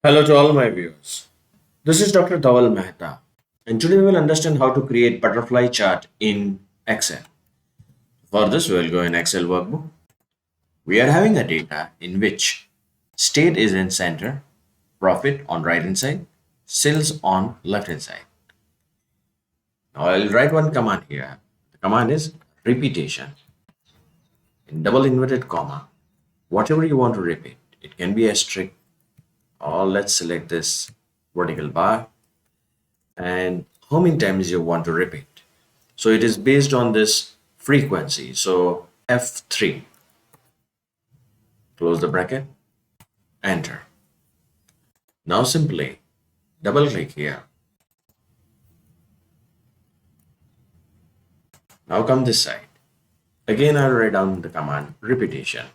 Hello to all my viewers. This is Dr. Dhaval Maheta, and today we will understand how to create butterfly chart in Excel. For this, we will go in Excel workbook. We are having a data in which state is in center, profit on right hand side, sales on left hand side. Now I will write one command here. The command is repetition in double inverted comma. Whatever you want to repeat, it can be asterisk or let's select this vertical bar and how many times you want to repeat. So it is based on this frequency. So F3, close the bracket, enter. Now simply double click here. Now come this side. Again, I'll write down the command repetition.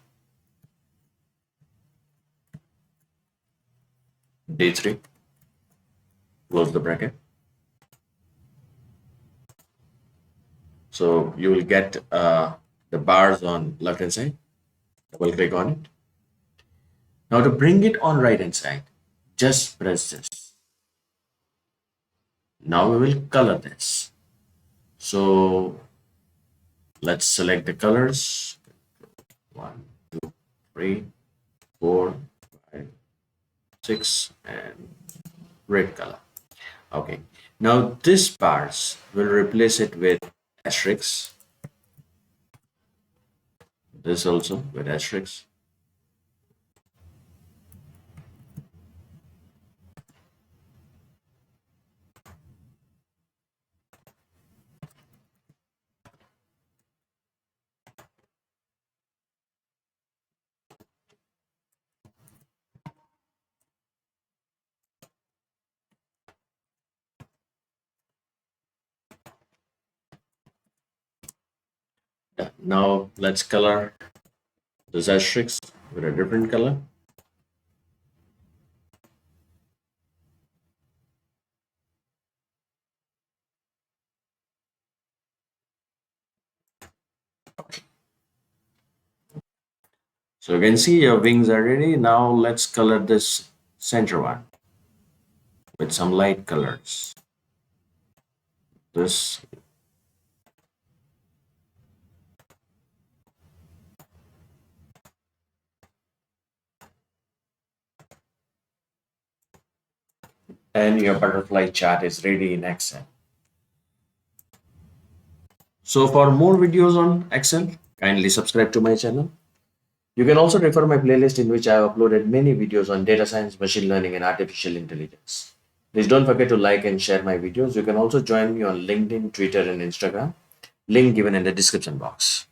D3, close the bracket. So you will get the bars on left hand side. Double click on it. Now to bring it on right hand side, just press this. Now we will color this. So let's select the colors. 1, 2, 3, 4, 5, 6, and red color. Okay. Now this bars will replace it with asterisks. This also with asterisks. Yeah. Now let's color this asterisk with a different color. So you can see your wings are ready. Now let's color this center one with some light colors. This and your butterfly chart is ready in Excel. So for more videos on Excel, kindly subscribe to my channel. You can also refer my playlist in which I have uploaded many videos on data science, machine learning, and artificial intelligence. Please don't forget to like and share my videos. You can also join me on LinkedIn, Twitter, and Instagram. Link given in the description box.